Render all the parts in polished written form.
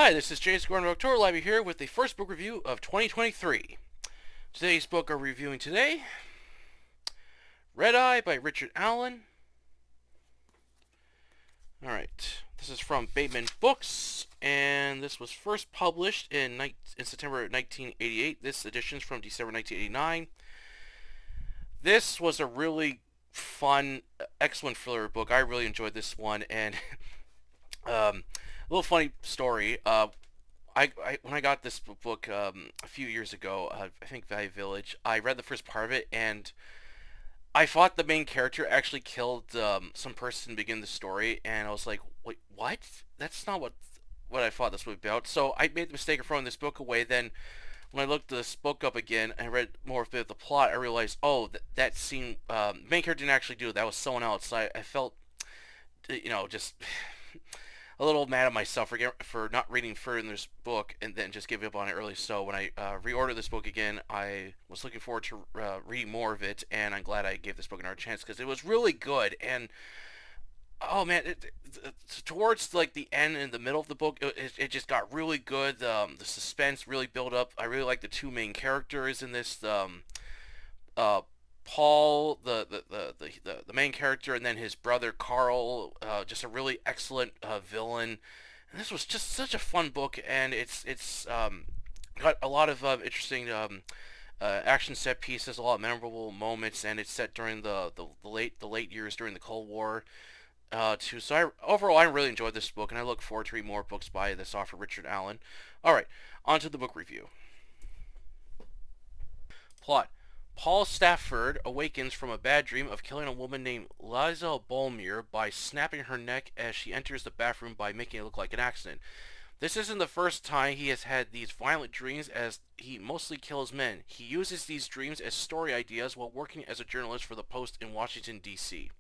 Hi, this is James Gordon of October Library here with the first book review of 2023. Today's book I'm reviewing today, Red Eye by Richard Aellen. Alright, this is from Bateman Books, and this was first published in September 1988. This edition is from December 1989. This was a really fun, excellent thriller book. I really enjoyed this one, and a little funny story. When I got this book a few years ago, I think Value Village, I read the first part of it, and I thought the main character actually killed some person to begin the story, and I was like, wait, what? That's not what I thought this would be about. So I made the mistake of throwing this book away. Then when I looked this book up again and I read more of the plot, I realized, oh, that scene, main character didn't actually do it. That was someone else. So I felt, just a little mad at myself for not reading further in this book and then just giving up on it early. So when I reordered this book again, I was looking forward to reading more of it, and I'm glad I gave this book another chance because it was really good. And oh man, towards like the end and the middle of the book, it just got really good. The suspense really built up. I really like the two main characters in this. Uh, Paul, the main character, and then his brother Carl, just a really excellent villain. And this was just such a fun book, and it's got a lot of interesting action set pieces, a lot of memorable moments, and it's set during the late years during the Cold War. Too. So overall, I really enjoyed this book, and I look forward to reading more books by this author, Richard Aellen. All right, on to the book review. Plot. Paul Stafford awakens from a bad dream of killing a woman named Liza Bolmere by snapping her neck as she enters the bathroom by making it look like an accident. This isn't the first time he has had these violent dreams, as he mostly kills men. He uses these dreams as story ideas while working as a journalist for the Post in Washington, D.C.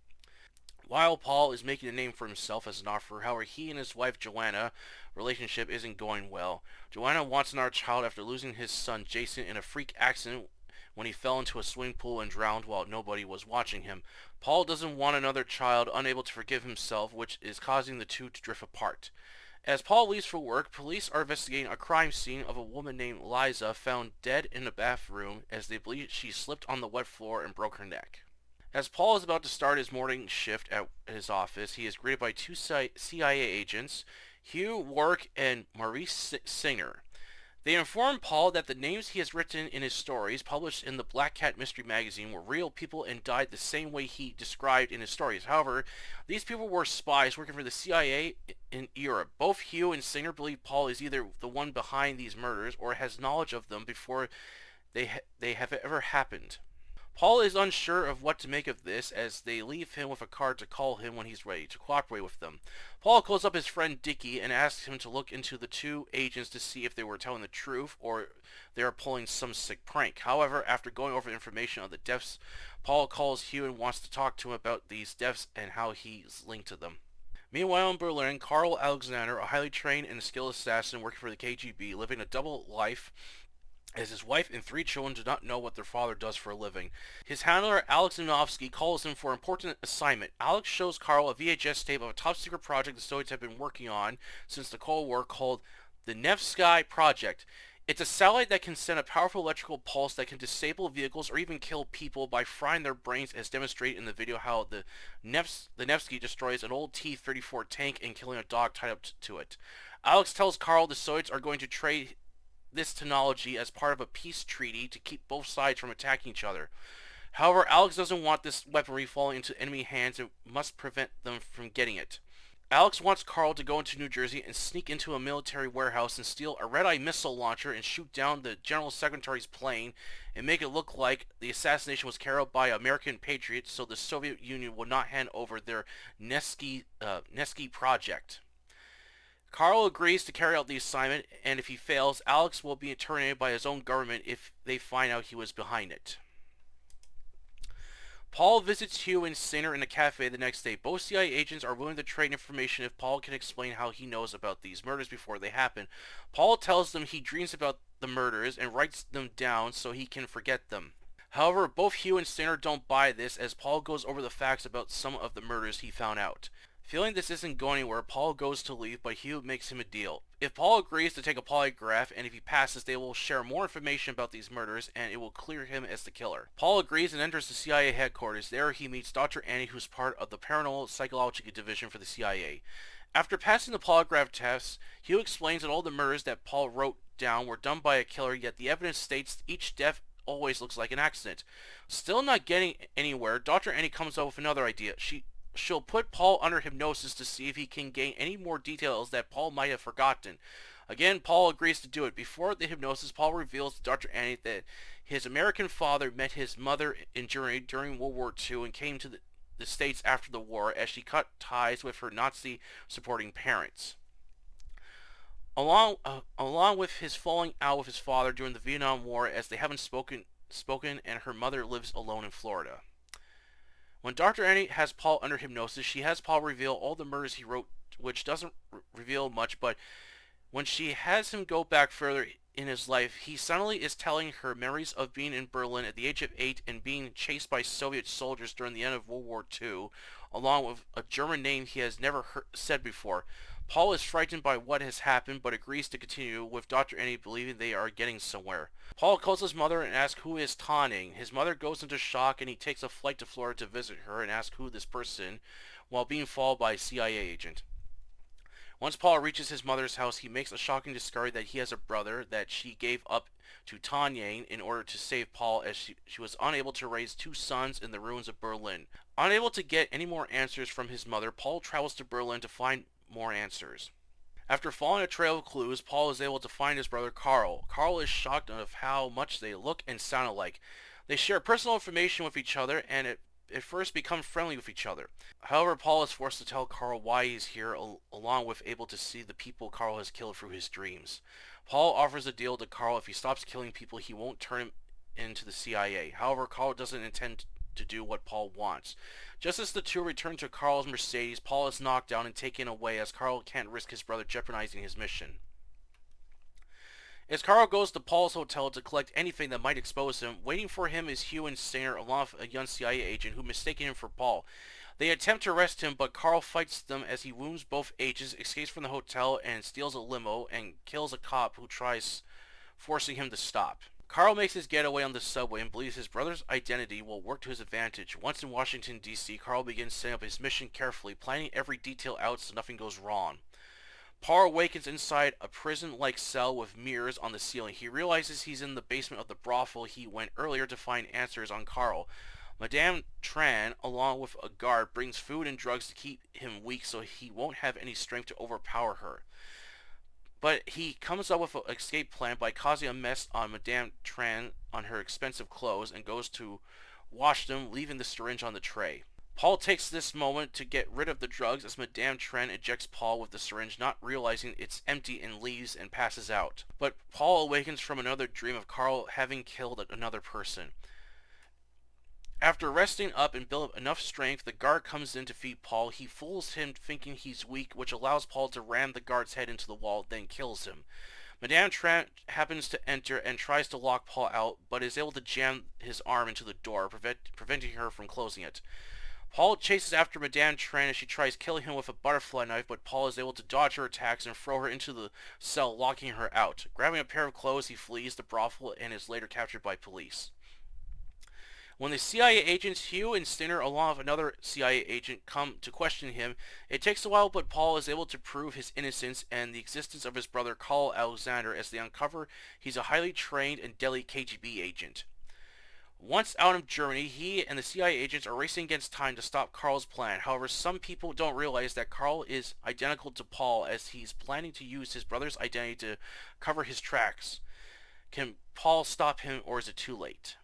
While Paul is making a name for himself as an author, however, he and his wife Joanna relationship isn't going well. Joanna wants another child after losing his son Jason in a freak accident when he fell into a swimming pool and drowned while nobody was watching him. Paul doesn't want another child, unable to forgive himself, which is causing the two to drift apart. As Paul leaves for work, police are investigating a crime scene of a woman named Liza found dead in a bathroom as they believe she slipped on the wet floor and broke her neck. As Paul is about to start his morning shift at his office, he is greeted by two CIA agents, Hugh Warwick and Maurice Singer. They inform Paul that the names he has written in his stories, published in the Black Cat Mystery magazine, were real people and died the same way he described in his stories. However, these people were spies working for the CIA in Europe. Both Hugh and Singer believe Paul is either the one behind these murders or has knowledge of them before they have ever happened. Paul is unsure of what to make of this, as they leave him with a card to call him when he's ready to cooperate with them. Paul calls up his friend Dickie and asks him to look into the two agents to see if they were telling the truth or they are pulling some sick prank. However, after going over information on the deaths, Paul calls Hugh and wants to talk to him about these deaths and how he's linked to them. Meanwhile in Berlin, Carl Alexander, a highly trained and skilled assassin working for the KGB, living a double life as his wife and three children do not know what their father does for a living. His handler, Alex Ivanovsky, calls him for an important assignment. Alex shows Carl a VHS tape of a top-secret project the Soviets have been working on since the Cold War called the Nevsky Project. It's a satellite that can send a powerful electrical pulse that can disable vehicles or even kill people by frying their brains, as demonstrated in the video how the Nevsky destroys an old T-34 tank and killing a dog tied up to it. Alex tells Carl the Soviets are going to trade this technology as part of a peace treaty to keep both sides from attacking each other. However, Alex doesn't want this weaponry falling into enemy hands and must prevent them from getting it. Alex wants Carl to go into New Jersey and sneak into a military warehouse and steal a red-eye missile launcher and shoot down the General Secretary's plane and make it look like the assassination was carried out by American patriots so the Soviet Union would not hand over their Nevsky project. Carl agrees to carry out the assignment, and if he fails, Alex will be terminated by his own government if they find out he was behind it. Paul visits Hugh and Singer in a cafe the next day. Both CIA agents are willing to trade information if Paul can explain how he knows about these murders before they happen. Paul tells them he dreams about the murders and writes them down so he can forget them. However, both Hugh and Singer don't buy this, as Paul goes over the facts about some of the murders he found out. Feeling this isn't going anywhere, Paul goes to leave, but Hugh makes him a deal. If Paul agrees to take a polygraph, and if he passes, they will share more information about these murders, and it will clear him as the killer. Paul agrees and enters the CIA headquarters. There he meets Dr. Annie, who's part of the Paranormal Psychology Division for the CIA. After passing the polygraph test, Hugh explains that all the murders that Paul wrote down were done by a killer, yet the evidence states each death always looks like an accident. Still not getting anywhere, Dr. Annie comes up with another idea. She'll put Paul under hypnosis to see if he can gain any more details that Paul might have forgotten. Again, Paul agrees to do it. Before the hypnosis, Paul reveals to Dr. Annie that his American father met his mother in Germany during World War II and came to the States after the war as she cut ties with her Nazi-supporting parents. Along with his falling out with his father during the Vietnam War, as they haven't spoken, and her mother lives alone in Florida. When Dr. Annie has Paul under hypnosis, she has Paul reveal all the murders he wrote, which doesn't reveal much, but when she has him go back further in his life, he suddenly is telling her memories of being in Berlin at the age of 8 and being chased by Soviet soldiers during the end of World War II, along with a German name he has never said before. Paul is frightened by what has happened, but agrees to continue, with Dr. Annie believing they are getting somewhere. Paul calls his mother and asks who is Tanning. His mother goes into shock and he takes a flight to Florida to visit her and asks who this person, while being followed by a CIA agent. Once Paul reaches his mother's house, he makes a shocking discovery that he has a brother that she gave up to Tanya in order to save Paul, as she was unable to raise 2 sons in the ruins of Berlin. Unable to get any more answers from his mother, Paul travels to Berlin to find more answers. After following a trail of clues, Paul is able to find his brother Carl. Carl is shocked of how much they look and sound alike. They share personal information with each other and at first become friendly with each other. However, Paul is forced to tell Carl why he's here, along with able to see the people Carl has killed through his dreams. Paul offers a deal to Carl: if he stops killing people, he won't turn him into the CIA. However, Carl doesn't intend to do what Paul wants. Just as the two return to Carl's Mercedes, Paul is knocked down and taken away, as Carl can't risk his brother jeopardizing his mission. As Carl goes to Paul's hotel to collect anything that might expose him, waiting for him is Hugh and Singer, along with a young CIA agent who mistaken him for Paul. They attempt to arrest him, but Carl fights them as he wounds both agents, escapes from the hotel, and steals a limo and kills a cop who tries forcing him to stop. Carl makes his getaway on the subway and believes his brother's identity will work to his advantage. Once in Washington, D.C., Carl begins setting up his mission carefully, planning every detail out so nothing goes wrong. Paul awakens inside a prison-like cell with mirrors on the ceiling. He realizes he's in the basement of the brothel he went earlier to find answers on Carl. Madame Tran, along with a guard, brings food and drugs to keep him weak so he won't have any strength to overpower her. But he comes up with an escape plan by causing a mess on Madame Tran on her expensive clothes and goes to wash them, leaving the syringe on the tray. Paul takes this moment to get rid of the drugs as Madame Tran ejects Paul with the syringe, not realizing it's empty, and leaves and passes out. But Paul awakens from another dream of Carl having killed another person. After resting up and build up enough strength, the guard comes in to feed Paul. He fools him thinking he's weak, which allows Paul to ram the guard's head into the wall, then kills him. Madame Tran happens to enter and tries to lock Paul out, but is able to jam his arm into the door, preventing her from closing it. Paul chases after Madame Tran as she tries killing him with a butterfly knife, but Paul is able to dodge her attacks and throw her into the cell, locking her out. Grabbing a pair of clothes, he flees the brothel and is later captured by police. When the CIA agents Hugh and Stinner, along with another CIA agent, come to question him, it takes a while, but Paul is able to prove his innocence and the existence of his brother Carl Alexander, as they uncover he's a highly trained and deadly KGB agent. Once out of Germany, he and the CIA agents are racing against time to stop Carl's plan. However, some people don't realize that Carl is identical to Paul, as he's planning to use his brother's identity to cover his tracks. Can Paul stop him, or is it too late?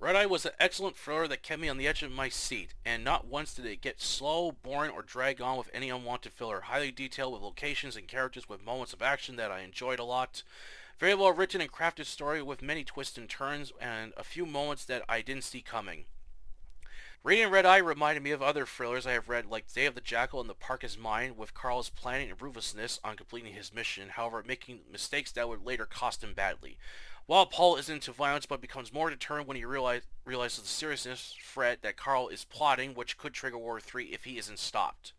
Red Eye was an excellent thriller that kept me on the edge of my seat, and not once did it get slow, boring, or drag on with any unwanted filler. Highly detailed with locations and characters with moments of action that I enjoyed a lot. Very well written and crafted story with many twists and turns, and a few moments that I didn't see coming. Reading Red Eye reminded me of other thrillers I have read, like Day of the Jackal and The Park is Mine, with Carl's planning and ruthlessness on completing his mission, however making mistakes that would later cost him badly. While Paul is into violence but becomes more determined when he realizes the seriousness threat that Carl is plotting, which could trigger World War III if he isn't stopped.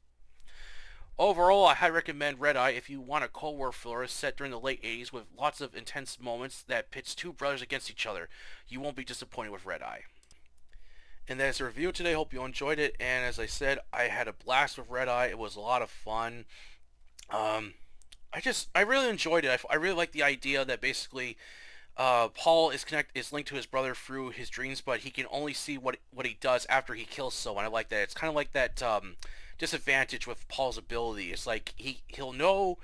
Overall, I highly recommend Red Eye if you want a Cold War thriller set during the late 80s with lots of intense moments that pits two brothers against each other. You won't be disappointed with Red Eye. And that's the review today. Hope you enjoyed it. And as I said, I had a blast with Red Eye. It was a lot of fun. Um, I really enjoyed it. I really like the idea that basically Paul is linked to his brother through his dreams, but he can only see what he does after he kills someone. I like that. It's kind of like that disadvantage with Paul's ability. It's like he'll know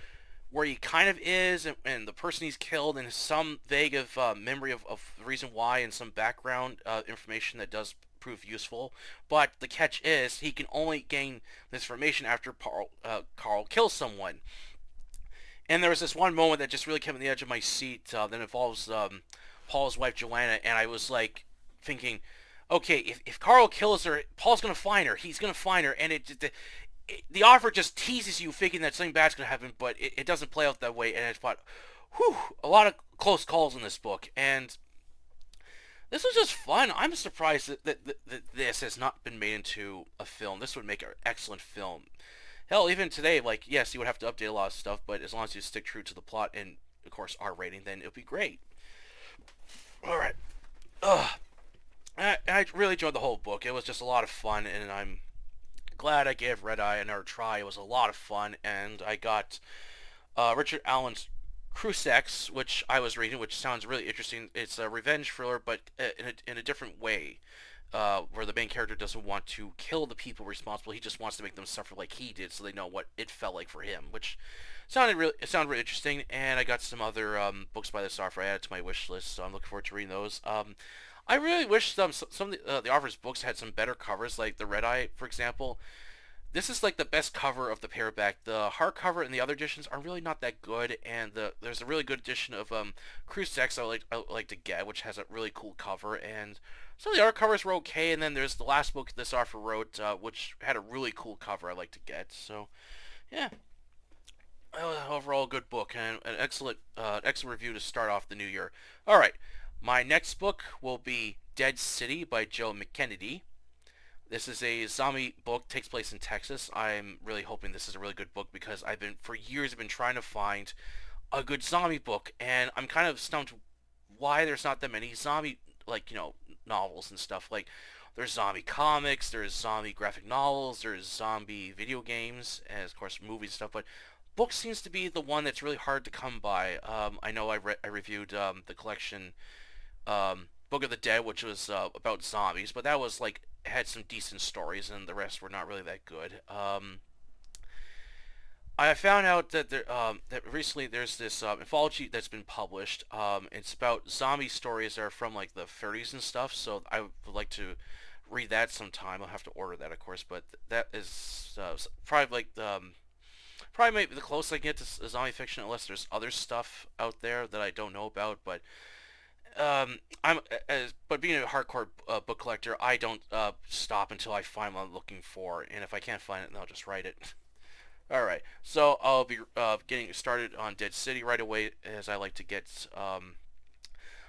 where he kind of is and the person he's killed and some vague of memory of the reason why and some background information that does prove useful. But the catch is he can only gain this information after Carl kills someone. And there was this one moment that just really kept me on the edge of my seat that involves Paul's wife Joanna, and I was like thinking, okay, if Carl kills her, Paul's gonna find her. He's gonna find her, and the offer just teases you, thinking that something bad's gonna happen, but it doesn't play out that way. And I thought, whew, a lot of close calls in this book, and this was just fun. I'm surprised that this has not been made into a film. This would make an excellent film. Hell, even today, like, yes, you would have to update a lot of stuff, but as long as you stick true to the plot and, of course, R rating, then it would be great. Alright. I really enjoyed the whole book. It was just a lot of fun, and I'm glad I gave Red Eye another try. It was a lot of fun, and I got Richard Allen's Crusax, which I was reading, which sounds really interesting. It's a revenge thriller, but in a different way, where the main character doesn't want to kill the people responsible. He just wants to make them suffer like he did, so they know what it felt like for him, which sounded really interesting. And I got some other books by this author I added to my wish list, so I'm looking forward to reading those. I really wish some of the author's books had some better covers, like the Red Eye, for example. This is like the best cover of the paperback. The hardcover and the other editions are really not that good, and there's a really good edition of Crusax I would like to get, which has a really cool cover, and some of the art covers were okay, and then there's the last book this author wrote, which had a really cool cover I'd like to get. So, yeah. Overall, good book, and an excellent review to start off the new year. Alright, my next book will be Dead City by Joe McKennedy. This is a zombie book, takes place in Texas. I'm really hoping this is a really good book because for years I've been trying to find a good zombie book, and I'm kind of stumped why there's not that many zombie, novels and stuff. Like, there's zombie comics, there's zombie graphic novels, there's zombie video games, and of course movies and stuff, but book seems to be the one that's really hard to come by. I know I reviewed the collection Book of the Dead, which was about zombies, but that was like had some decent stories, and the rest were not really that good. I found out that that recently there's this anthology that's been published. It's about zombie stories that are from like the 30s and stuff. So I would like to read that sometime. I'll have to order that, of course, but that is probably like probably maybe the closest I can get to zombie fiction, unless there's other stuff out there that I don't know about. But but being a hardcore book collector, I don't stop until I find what I'm looking for, and if I can't find it, then I'll just write it. Alright, so I'll be getting started on Dead City right away, as I like to get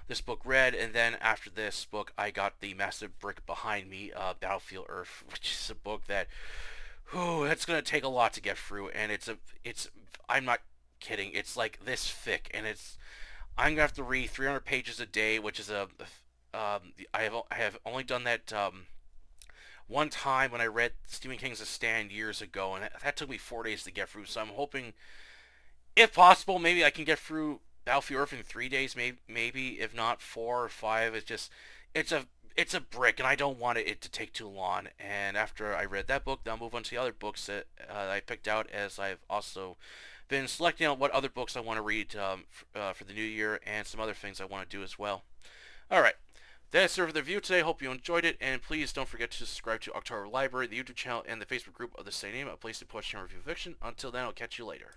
this book read, and then after this book, I got the massive brick behind me, Battlefield Earth, which is a book that, that's going to take a lot to get through, and I'm not kidding, it's like this thick, and I'm going to have to read 300 pages a day, which is I have only done that one time when I read Stephen King's The Stand years ago, and that took me 4 days to get through, so I'm hoping, if possible, maybe I can get through Battlefield Earth in 3 days, maybe, if not 4 or 5. It's a brick, and I don't want it to take too long, and after I read that book, then I'll move on to the other books that I picked out, as I've also been selecting out what other books I want to read for the new year, and some other things I want to do as well. Alright, that's it for the review today. Hope you enjoyed it, and please don't forget to subscribe to October Library, the YouTube channel, and the Facebook group of the same name, a place to post and review fiction. Until then, I'll catch you later.